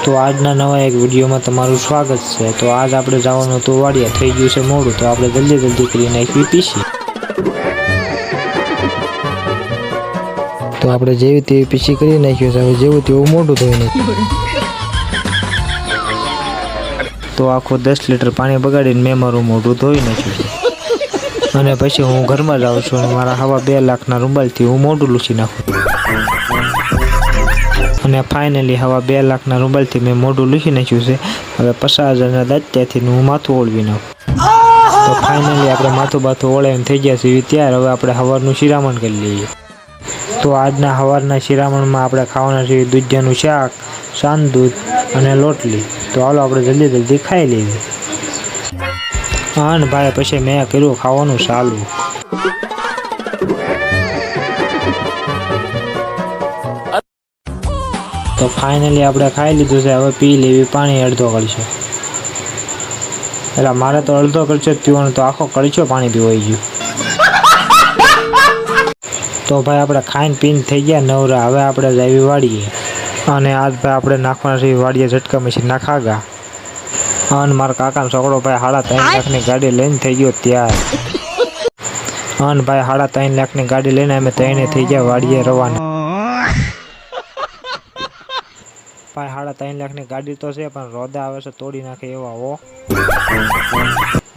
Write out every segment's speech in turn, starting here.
તો આજના નવા એક વિડીયોમાં તમારું સ્વાગત છે। તો આજ આપણે જવાનું હતું વાડિયા, થઈ ગયું છે મોડું, તો આપણે જલ્દી કરી નાખી પીસી। તો આપણે જેવી તેવી પીસી કરી નાખ્યું છે, હવે જેવું તેવું મોઢું ધોઈ નાખ્યું। તો આખો 10 લીટર પાણી બગાડીને મેં મારું મોઢું ધોઈ નાખ્યું છે, અને પછી હું ઘરમાં જાઉં છું અને મારા હવા 2 લાખના રૂમાલથી હું મોઢું લૂછી નાખું। અને ફાઇનલી હવા 2 લાખના રૂમાલથી મેં મોઢું લૂછી નાખ્યું છે। હવે 50,000ના દાંતિયાથી હું માથું ઓળવી નાખું। તો ફાઇનલી આપણે માથું ઓળાવીને થઈ ગયા છીએ ત્યાર। હવે આપણે સવારનું શિરામણ કરી લઈએ। તો આજના સવારના શિરામણમાં આપણે ખાવાના છીએ દૂધિયાનું શાક, સાંજ દૂધ અને રોટલી। તો હાલો આપણે જલ્દી ખાઈ લઈએ। અને ભાઈ પછી મેં કર્યું ખાવાનું ચાલુ। તો ફાઇનલી આપણે ખાઈ લીધું છે, હવે પી લેવી પાણી અડધો કળશો। એટલે મારે તો અડધો કળશો જ પીવાનું, તો આખો કળશો પાણી પીવાઈ ગયું। તો ભાઈ આપણે ખાઈને પીને થઈ ગયા નવરા। હવે આપણે જાવી વાડીએ, અને આજ ભાઈ આપણે નાખવાના છે વાડીએ ઝટકા મશીન ના ખાગા। અને મારા કાકાનો છોકરો ભાઈ 3.5 લાખની ગાડી લઈને થઈ ગયો તૈયાર। અને ભાઈ 3.5 લાખની ગાડી લઈને અમે ત્રણે થઈ ગયા વાડીએ રવાના। ભાઈ 3.5 લાખની ગાડી તો છે, પણ રોદા આવે છે તોડી નાખે એવા હો।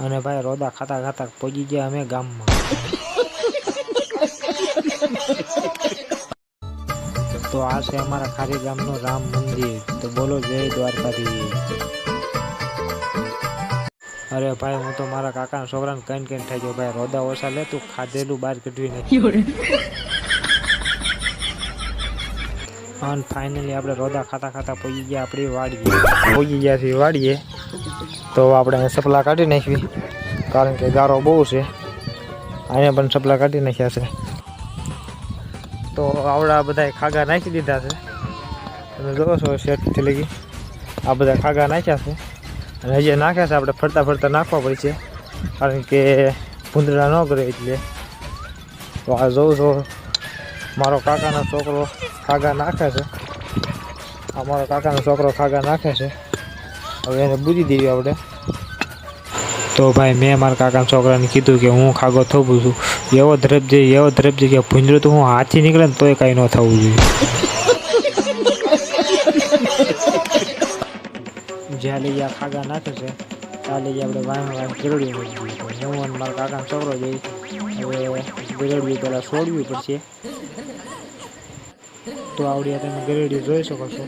અને ભાઈ રોદા ખાતા પહોંચી ગયા અમે ગામમાં। તો આ છે અમારા ખારી ગામનું રામ મંદિર। તો બોલો જય દ્વારકાધીશ। અરે ભાઈ હું તો મારા કાકાના છોકરાને કઈ થઈ ગયો, ભાઈ રોદા ઓછા લે, તું ખાધેલું બહાર કઢવી નાખ્યું। અને ફાઇનલી આપણે રોદા ખાતા પહોંચી ગયા આપણી વાડીએ। તો આપણે સપલા કાઢી નાખવી, કારણ કે ગારો બહુ છે। અહીંયા પણ સપલા કાઢી નાખ્યા છે। તો આવડા બધા ખાગા નાખી દીધા છે, તમે જોવો છો શેઠથી લગી આ બધા ખાગા નાખ્યા છે। અને હજી નાખ્યા છે, આપણે ફરતા નાખવા પડશે, કારણ કે ભૂંદડા ન કરે એટલે। તો આ જોઉં છો મારો કાકાનો છોકરો ખાગા નાખે છે। અમારો કાકાનો છોકરો ખાગા નાખે છે, હવે એને બુજી દેવી આપણે। તો ભાઈ મેં મારા કાકાના છોકરાને કીધું કે હું ખાગો થોભું છું, એવો ધ્રપજી કે ભૂંજરું તો હું હાથથી નીકળે ને તોય કાંઈ ન થવું જોઈએ। જ્યાં લઈ આ ખાગા નાખે છે ત્યાં લઈ આપણે વાય ગરડવી મૂકી દીધી। હું અને મારા કાકાનો છોકરો જઈ હવે ગરડવી પહેલાં છોડવી પડશે। તો આવડી તમે ગરેડી જોઈ શકો છો।